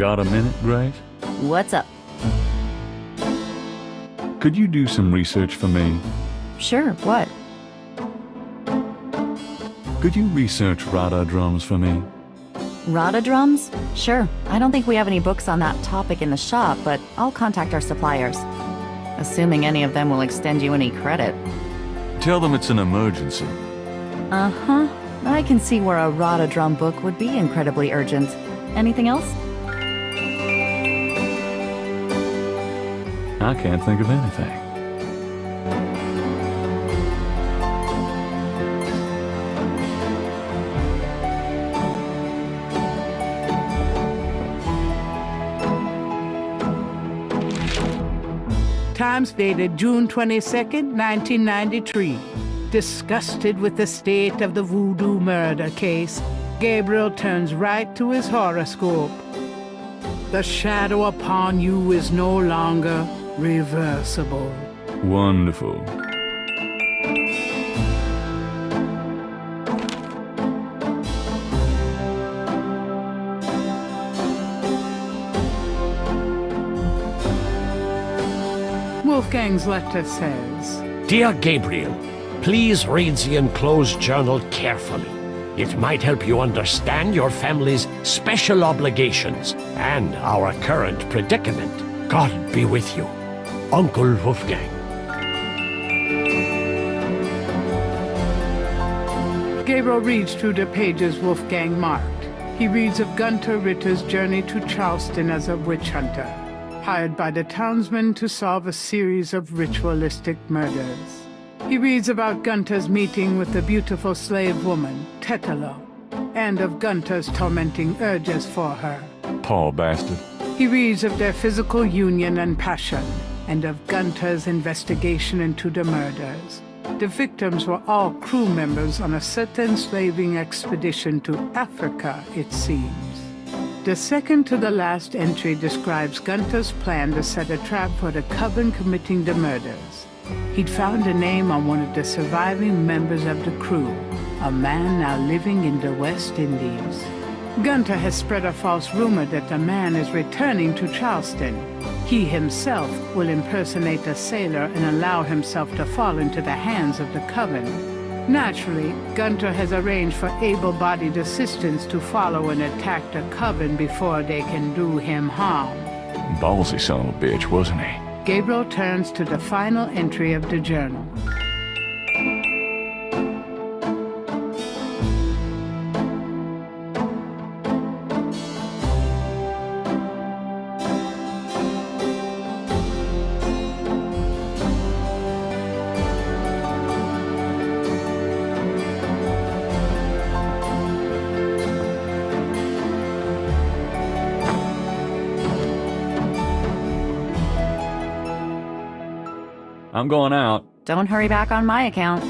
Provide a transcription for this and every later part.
Got a minute, Grace? What's up? Could you do some research for me? Sure, what? Could you research Rada drums for me? Rada drums? Sure. I don't think we have any books on that topic in the shop, but I'll contact our suppliers. Assuming any of them will extend you any credit. Tell them it's an emergency. Uh-huh. I can see where a Rada drum book would be incredibly urgent. Anything else? I can't think of anything. Times dated June 22nd, 1993. Disgusted with the state of the voodoo murder case, Gabriel turns right to his horoscope. The shadow upon you is no longer reversible. Wonderful. Wolfgang's letter says, Dear Gabriel, please read the enclosed journal carefully. It might help you understand your family's special obligations and our current predicament. God be with you. Uncle Wolfgang. Gabriel reads through the pages Wolfgang marked. He reads of Gunter Ritter's journey to Charleston as a witch hunter, hired by the townsmen to solve a series of ritualistic murders. He reads about Gunter's meeting with the beautiful slave woman, Tetelo, and of Gunter's tormenting urges for her. Poor bastard. He reads of their physical union and passion, and of Gunter's investigation into the murders. The victims were all crew members on a certain slaving expedition to Africa, it seems. The second to the last entry describes Gunter's plan to set a trap for the coven committing the murders. He'd found a name on one of the surviving members of the crew, a man now living in the West Indies. Gunter has spread a false rumor that the man is returning to Charleston. He himself will impersonate a sailor and allow himself to fall into the hands of the coven. Naturally, Gunter has arranged for able-bodied assistants to follow and attack the coven before they can do him harm. Ballsy son of a bitch, wasn't he? Gabriel turns to the final entry of the journal. I'm going out. Don't hurry back on my account.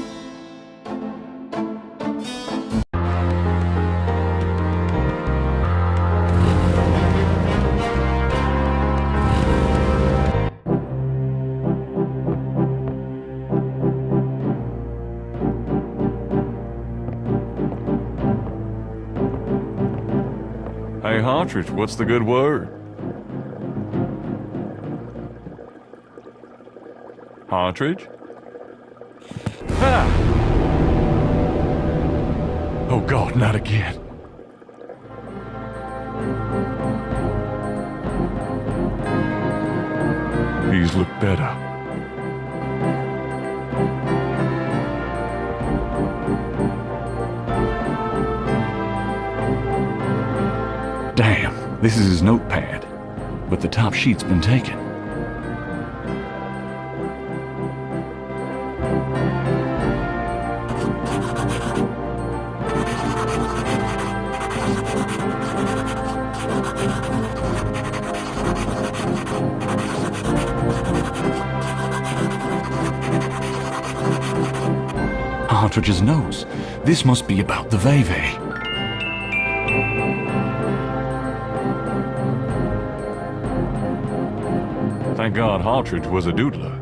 Hey, Hartridge, what's the good word? Partridge? Ah! Oh God, not again. He's looked better. Damn, this is his notepad, but the top sheet's been taken. Partridge's nose. This must be about the Veve. Thank God Partridge was a doodler.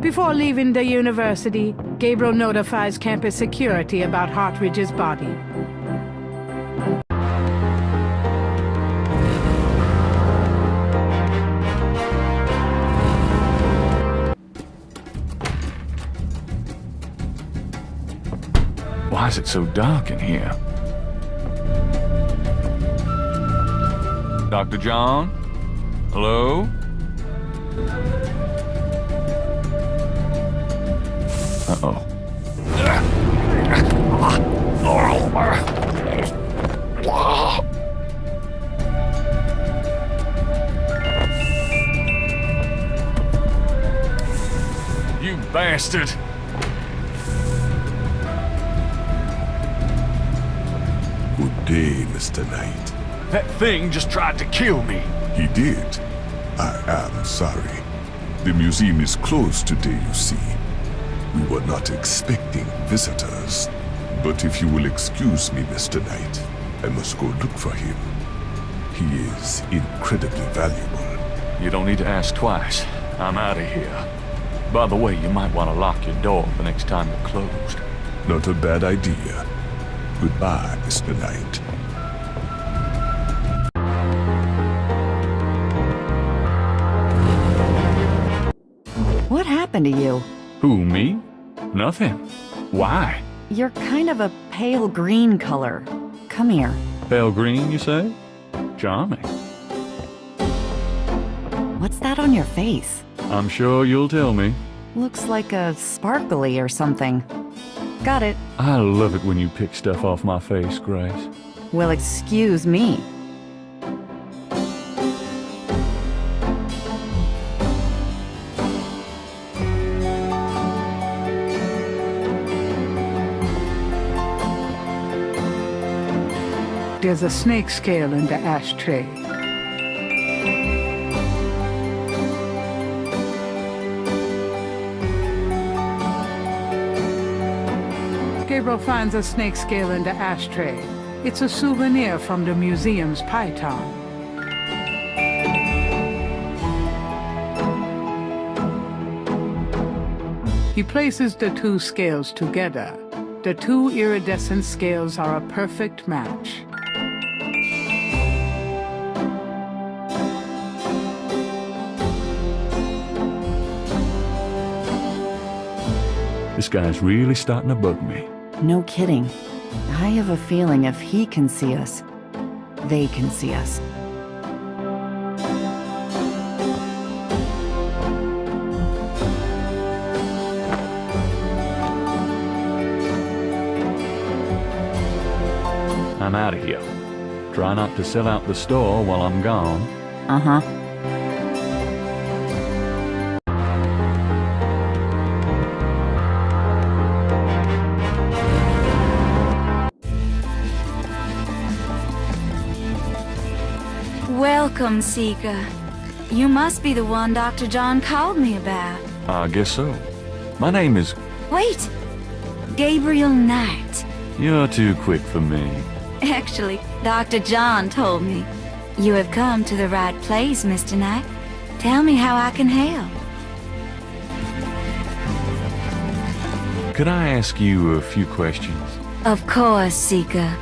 Before Before leaving the university, Gabriel notifies campus security about Hartridge's body. Why is it so dark in here? Dr. John? Hello? Uh-oh. You bastard! Good day, Mr. Knight. That thing just tried to kill me. He did. I am sorry. The museum is closed today, you see. We were not expecting visitors. But if you will excuse me, Mr. Knight, I must go look for him. He is incredibly valuable. You don't need to ask twice. I'm out of here. By the way, you might want to lock your door the next time you're closed. Not a bad idea. Goodbye, Mr. Knight. What happened to you? Who, me? Nothing. Why? You're kind of a pale green color. Come here. Pale green, you say? Charming. What's that on your face? I'm sure you'll tell me. Looks like a sparkly or something. Got it. I love it when you pick stuff off my face, Grace. Well, excuse me. There's a snake scale in the ashtray. Gabriel finds a snake scale in the ashtray. It's a souvenir from the museum's python. He places the two scales together. The two iridescent scales are a perfect match. This guy's really starting to bug me. No kidding. I have a feeling if he can see us, they can see us. I'm out of here. Try not to sell out the store while I'm gone. Uh-huh. Welcome, Seeker. You must be the one Dr. John called me about. I guess so. My name is... Wait! Gabriel Knight. You're too quick for me. Actually, Dr. John told me. You have come to the right place, Mr. Knight. Tell me how I can help. Could I ask you a few questions? Of course, Seeker.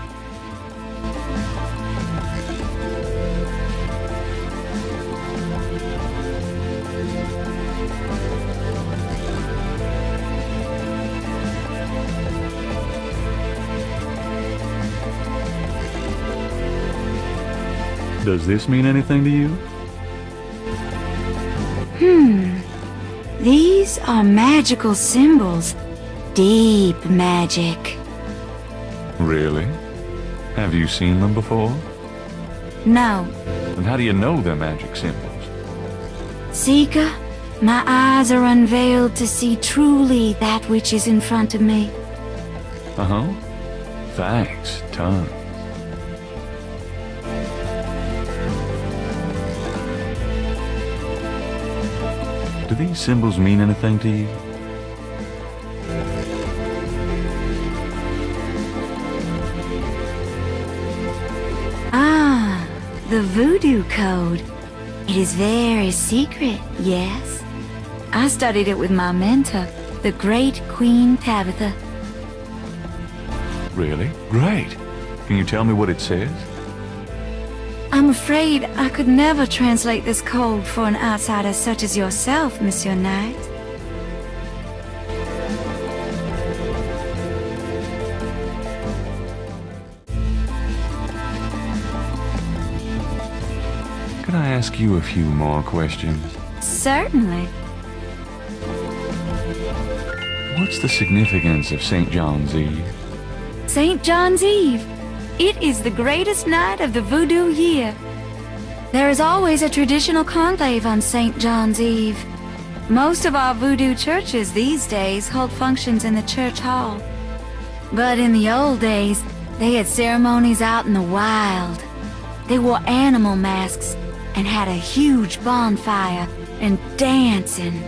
Does this mean anything to you? These are magical symbols. Deep magic. Really? Have you seen them before? No. And how do you know they're magic symbols? Seeker, my eyes are unveiled to see truly that which is in front of me. Uh-huh. Thanks, ton. Do these symbols mean anything to you? Ah, the voodoo code. It is very secret, yes? I studied it with my mentor, the great Queen Tabitha. Really? Great. Can you tell me what it says? I'm afraid I could never translate this code for an outsider such as yourself, Monsieur Knight. Could I ask you a few more questions? Certainly. What's the significance of St. John's Eve? St. John's Eve. It is the greatest night of the voodoo year. There is always a traditional conclave on St. John's Eve. Most of our voodoo churches these days hold functions in the church hall. But in the old days, they had ceremonies out in the wild. They wore animal masks and had a huge bonfire and dancing.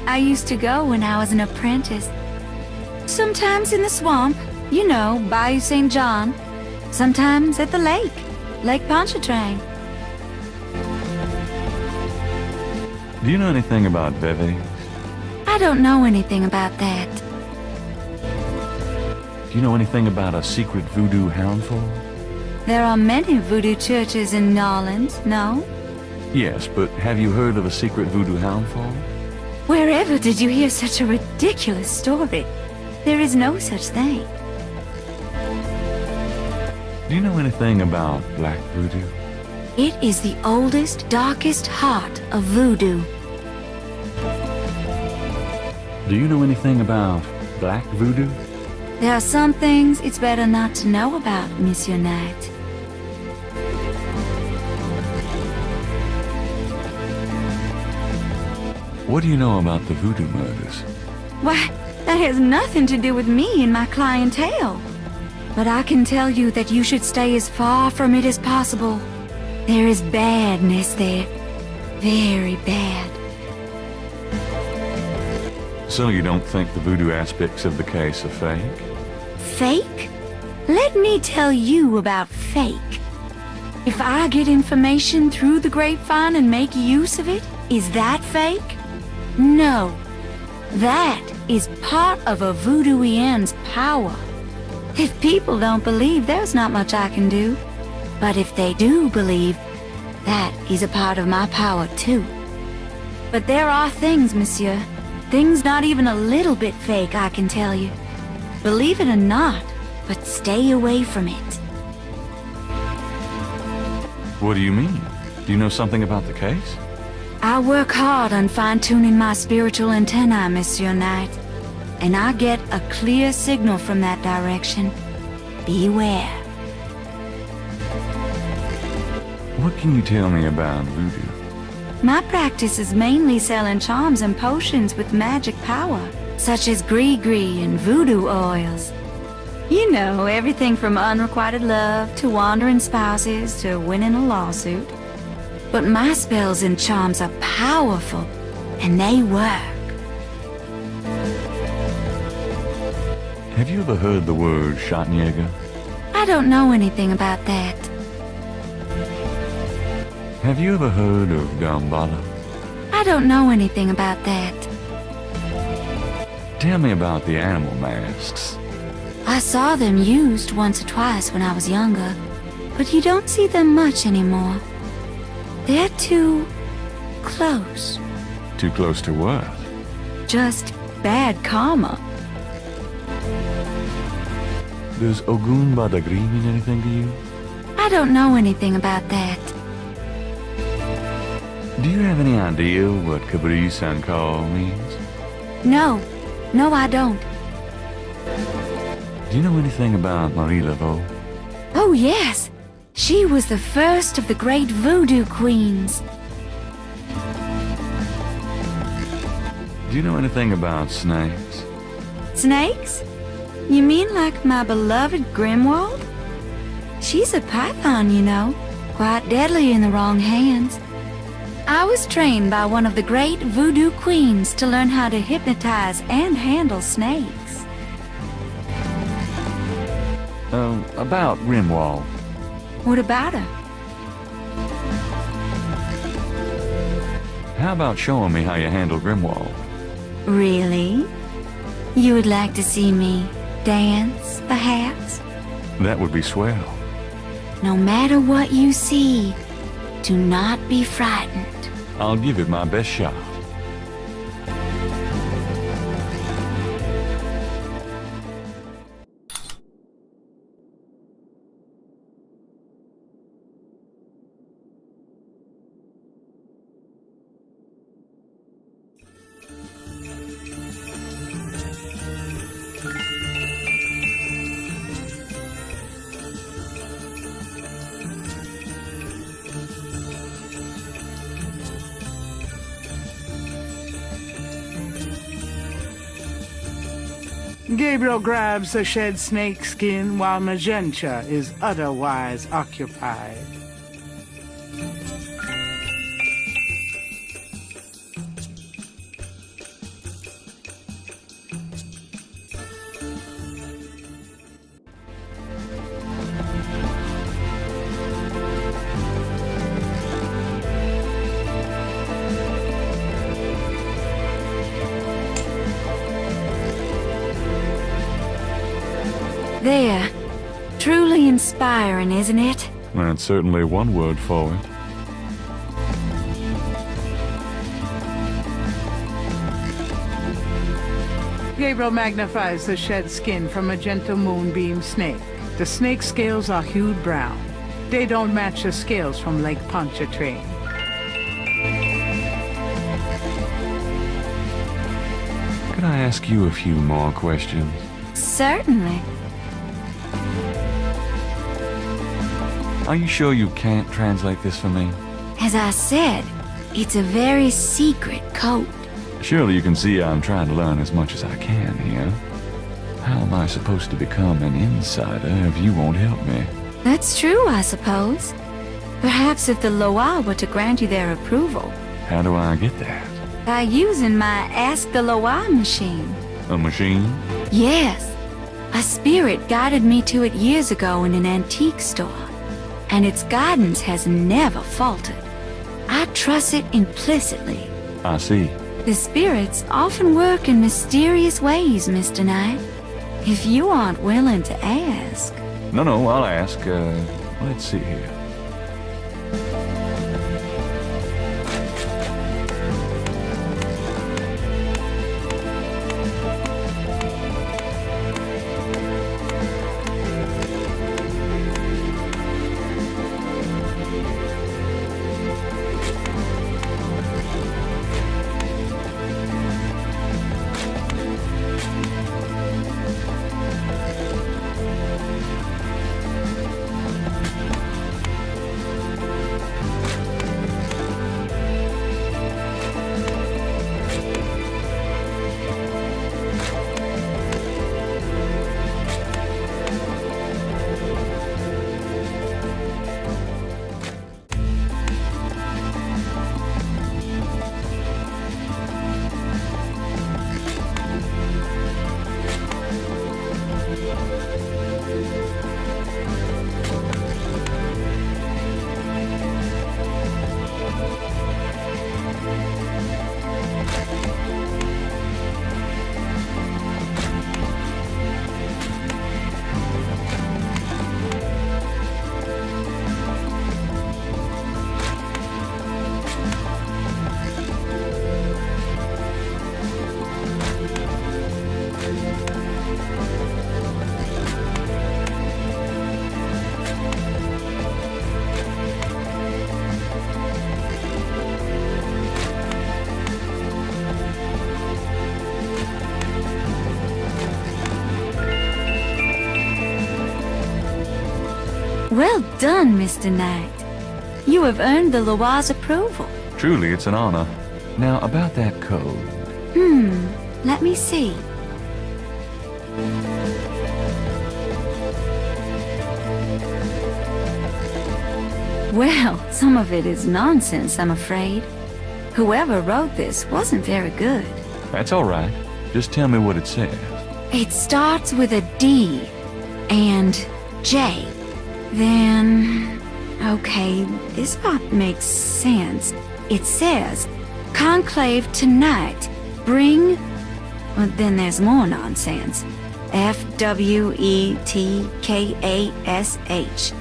I used to go when I was an apprentice. Sometimes in the swamp, you know, Bayou St. John. Sometimes at the lake, Lake Pontchartrain. Do you know anything about Veve? I don't know anything about that. Do you know anything about a secret voodoo houndful? There are many voodoo churches in New Orleans, no? Yes, but have you heard of a secret voodoo houndful? Wherever did you hear such a ridiculous story? There is no such thing. Do you know anything about black voodoo? It is the oldest, darkest heart of voodoo. Do you know anything about black voodoo? There are some things it's better not to know about, Monsieur Knight. What do you know about the voodoo murders? Why, that has nothing to do with me and my clientele. But I can tell you that you should stay as far from it as possible. There is badness there. Very bad. So you don't think the voodoo aspects of the case are fake? Fake? Let me tell you about fake. If I get information through the grapevine and make use of it, is that fake? No. That is part of a voodooien's power. If people don't believe, there's not much I can do. But if they do believe, that is a part of my power too. But there are things, monsieur. Things not even a little bit fake, I can tell you. Believe it or not, but stay away from it. What do you mean? Do you know something about the case? I work hard on fine-tuning my spiritual antennae, Monsieur Knight. And I get a clear signal from that direction. Beware. What can you tell me about voodoo? My practice is mainly selling charms and potions with magic power, such as gree-gree and voodoo oils. You know, everything from unrequited love to wandering spouses to winning a lawsuit. But my spells and charms are powerful, and they work. Have you ever heard the word Schattenjäger? I don't know anything about that. Have you ever heard of Gambala? I don't know anything about that. Tell me about the animal masks. I saw them used once or twice when I was younger, but you don't see them much anymore. They're too close. Too close to what? Just bad karma. Does Ogun Badagri mean anything to you? I don't know anything about that. Do you have any idea what Kabri Sankar means? No, I don't. Do you know anything about Marie Laveau? Oh, yes. She was the first of the great voodoo queens. Do you know anything about snakes? Snakes? You mean like my beloved Grimwald? She's a python, you know. Quite deadly in the wrong hands. I was trained by one of the great voodoo queens to learn how to hypnotize and handle snakes. About Grimwald. What about her? How about showing me how you handle Grimoire? Really? You would like to see me dance, perhaps? That would be swell. No matter what you see, do not be frightened. I'll give it my best shot. Gabriel grabs the shed snake skin while Magenta is otherwise occupied. There. Truly inspiring, isn't it? That's certainly one word for it. Gabriel magnifies the shed skin from Magenta Moonbeam snake. The snake scales are hued brown. They don't match the scales from Lake Pontchartrain. Could I ask you a few more questions? Certainly. Are you sure you can't translate this for me? As I said, it's a very secret code. Surely you can see I'm trying to learn as much as I can here. How am I supposed to become an insider if you won't help me? That's true, I suppose. Perhaps if the Loa were to grant you their approval. How do I get that? By using my Ask the Loa machine. A machine? Yes. A spirit guided me to it years ago in an antique store. And its guidance has never faltered. I trust it implicitly. I see. The spirits often work in mysterious ways, Mr. Knight. If you aren't willing to ask... No, I'll ask. Let's see here. Well done, Mr. Knight. You have earned the Loa's approval. Truly, it's an honor. Now, about that code. Let me see. Well, some of it is nonsense, I'm afraid. Whoever wrote this wasn't very good. That's all right. Just tell me what it says. It starts with a D and J. Then... okay, this part makes sense. It says, Conclave tonight. Bring... Well, then there's more nonsense. F-W-E-T-K-A-S-H.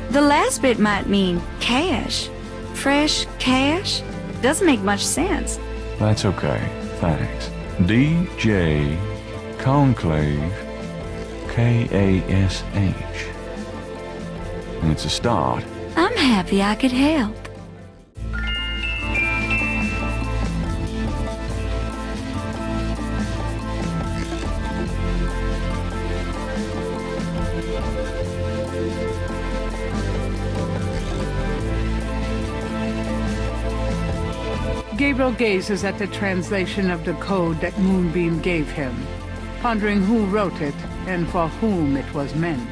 The last bit might mean cash. Fresh cash? Doesn't make much sense. That's okay, thanks. DJ Conclave K-A-S-H. It's a start. I'm happy I could help. Gabriel gazes at the translation of the code that Moonbeam gave him, pondering who wrote it and for whom it was meant.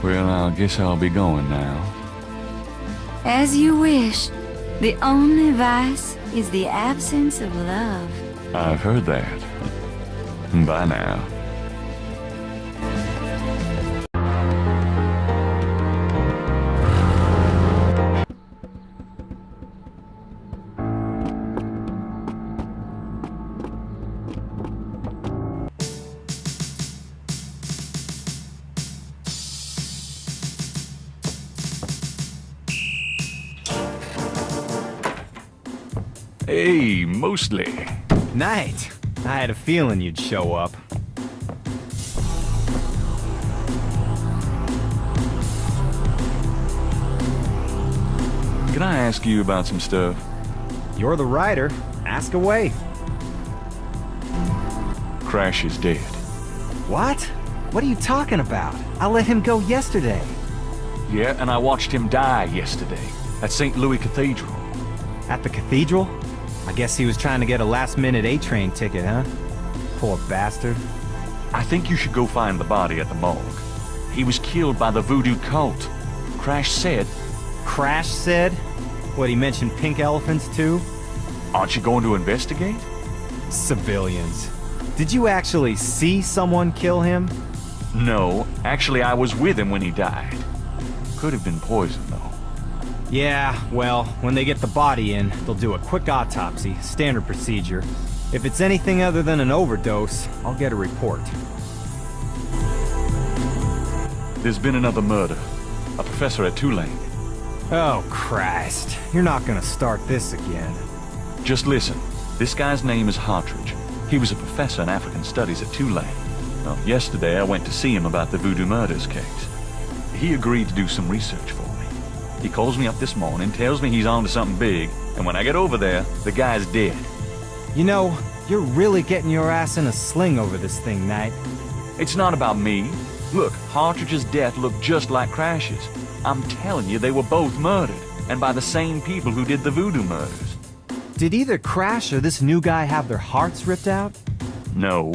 Well, I guess I'll be going now. As you wish. The only vice is the absence of love. I've heard that. Bye now. Hey, Mostly. Knight, I had a feeling you'd show up. Can I ask you about some stuff? You're the writer. Ask away. Crash is dead. What? What are you talking about? I let him go yesterday. Yeah, and I watched him die yesterday at St. Louis Cathedral. At the cathedral? I guess he was trying to get a last-minute A-train ticket, huh? Poor bastard. I think you should go find the body at the morgue. He was killed by the voodoo cult. Crash said... Crash said? What, he mentioned pink elephants too? Aren't you going to investigate? Civilians. Did you actually see someone kill him? No, actually I was with him when he died. Could have been poison, though. Yeah, well, when they get the body in, they'll do a quick autopsy, standard procedure. If it's anything other than an overdose, I'll get a report. There's been another murder. A professor at Tulane. Oh, Christ. You're not gonna start this again. Just listen. This guy's name is Hartridge. He was a professor in African Studies at Tulane. Well, yesterday I went to see him about the voodoo murders case. He agreed to do some research for me. He calls me up this morning, tells me he's on to something big, and when I get over there, the guy's dead. You know, you're really getting your ass in a sling over this thing, Knight. It's not about me. Look, Hartridge's death looked just like Crash's. I'm telling you, they were both murdered, and by the same people who did the voodoo murders. Did either Crash or this new guy have their hearts ripped out? No.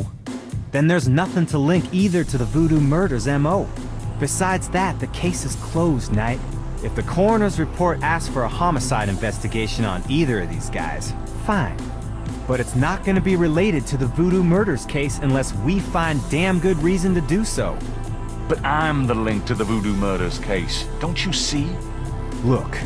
Then there's nothing to link either to the voodoo murders M.O. Besides that, the case is closed, Knight. If the coroner's report asks for a homicide investigation on either of these guys, fine. But it's not going to be related to the voodoo murders case unless we find damn good reason to do so. But I'm the link to the voodoo murders case. Don't you see? Look,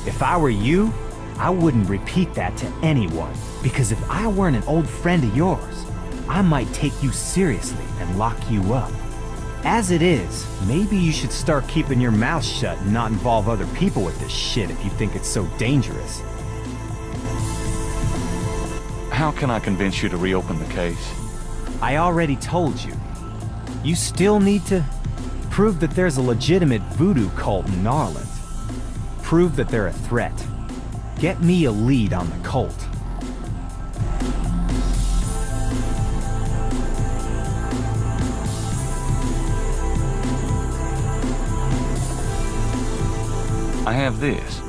if I were you, I wouldn't repeat that to anyone. Because if I weren't an old friend of yours, I might take you seriously and lock you up. As it is, maybe you should start keeping your mouth shut and not involve other people with this shit if you think it's so dangerous. How can I convince you to reopen the case? I already told you. You still need to prove that there's a legitimate voodoo cult in Narland. Prove that they're a threat. Get me a lead on the cult. I have this.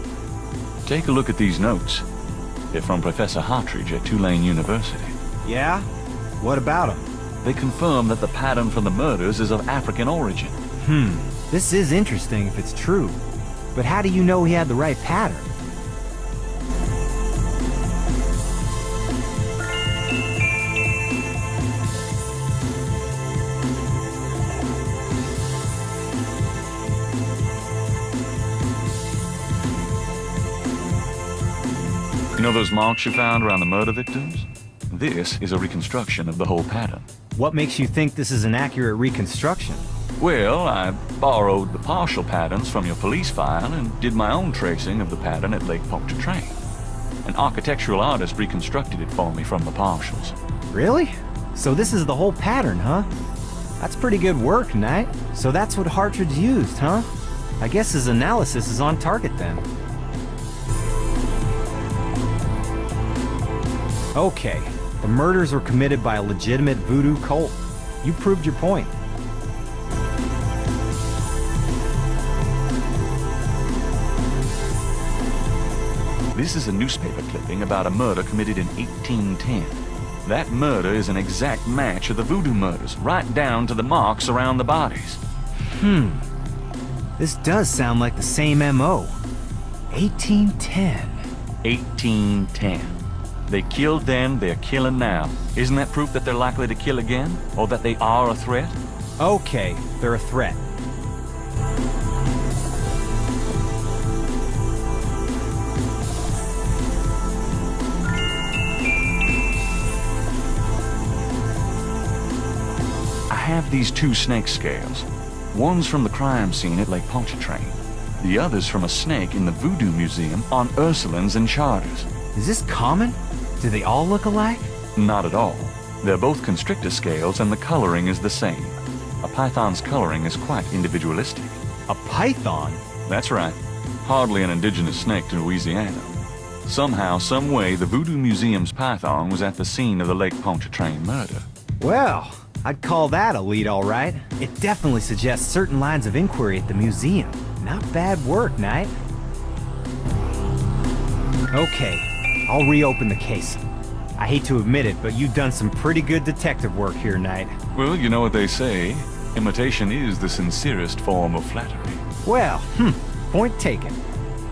Take a look at these notes. They're from Professor Hartridge at Tulane University. Yeah? What about them? They confirm that the pattern for the murders is of African origin. This is interesting if it's true. But how do you know he had the right pattern? know those marks you found around the murder victims? This is a reconstruction of the whole pattern. What makes you think this is an accurate reconstruction? Well, I borrowed the partial patterns from your police file and did my own tracing of the pattern at Lake Pontchartrain. An architectural artist reconstructed it for me from the partials. Really? So this is the whole pattern, huh? That's pretty good work, Knight. So that's what Hartridge used, huh? I guess his analysis is on target then. Okay, the murders were committed by a legitimate voodoo cult. You proved your point. This is a newspaper clipping about a murder committed in 1810. That murder is an exact match of the voodoo murders, right down to the marks around the bodies. This does sound like the same MO. 1810. 1810. They killed then, they're killing now. Isn't that proof that they're likely to kill again? Or that they are a threat? Okay, they're a threat. I have these two snake scales. One's from the crime scene at Lake Pontchartrain. The other's from a snake in the Voodoo Museum on Ursulines and Charters. Is this common? Do they all look alike? Not at all. They're both constrictor scales and the coloring is the same. A python's coloring is quite individualistic. A python? That's right. Hardly an indigenous snake to Louisiana. Somehow, some way, the Voodoo Museum's python was at the scene of the Lake Pontchartrain murder. Well, I'd call that a lead, all right. It definitely suggests certain lines of inquiry at the museum. Not bad work, Knight. Okay, I'll reopen the case. I hate to admit it, but you've done some pretty good detective work here, Knight. Well, you know what they say. Imitation is the sincerest form of flattery. Well, point taken.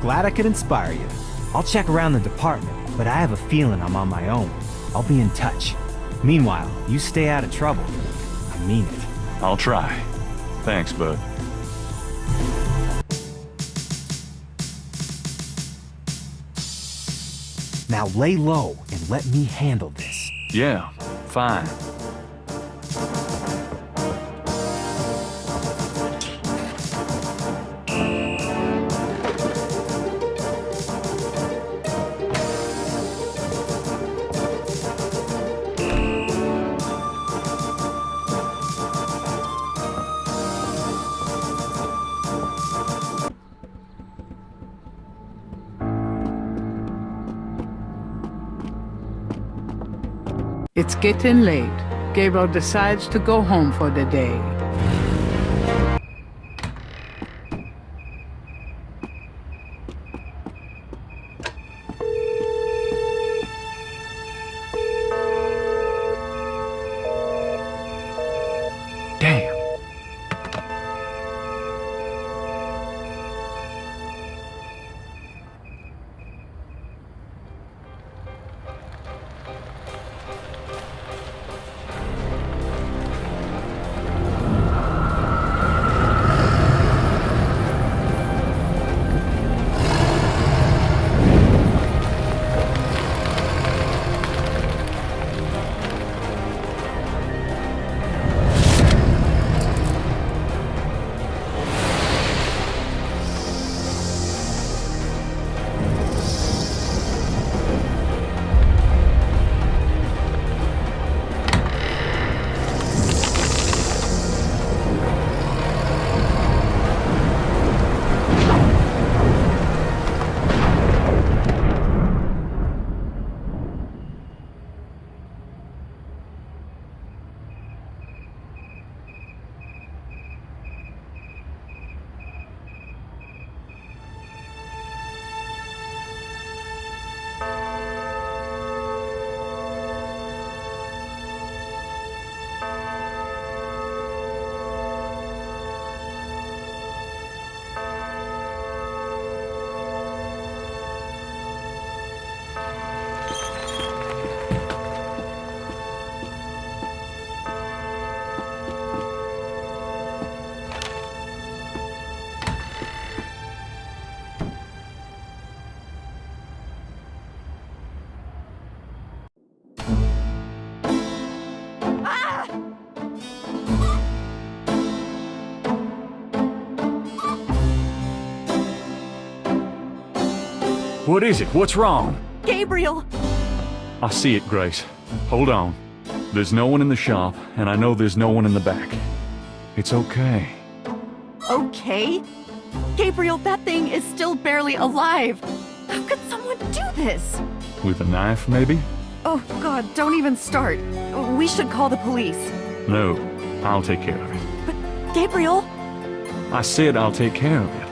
Glad I could inspire you. I'll check around the department, but I have a feeling I'm on my own. I'll be in touch. Meanwhile, you stay out of trouble. I mean it. I'll try. Thanks, bud. Now lay low and let me handle this. Yeah, fine. It's getting late. Gabriel decides to go home for the day. Damn. What is it? What's wrong? Gabriel! I see it, Grace. Hold on. There's no one in the shop, and I know there's no one in the back. It's okay. Okay? Gabriel, that thing is still barely alive. How could someone do this? With a knife, maybe? Oh, God, don't even start. We should call the police. No, I'll take care of it. But, Gabriel? I said I'll take care of it.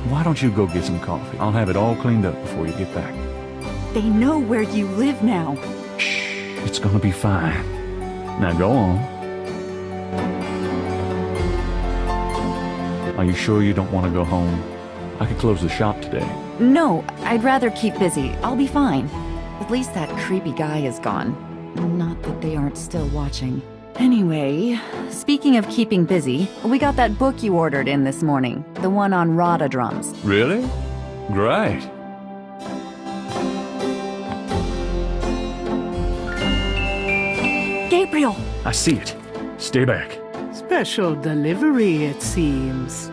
Why don't you go get some coffee? I'll have it all cleaned up before you get back. They know where you live now. Shh, it's gonna be fine. Now go on. Are you sure you don't want to go home? I could close the shop today. No, I'd rather keep busy. I'll be fine. At least that creepy guy is gone. Not that they aren't still watching. Anyway, speaking of keeping busy, we got that book you ordered in this morning. The one on Rada drums. Really? Great. Gabriel! I see it. Stay back. Special delivery, it seems.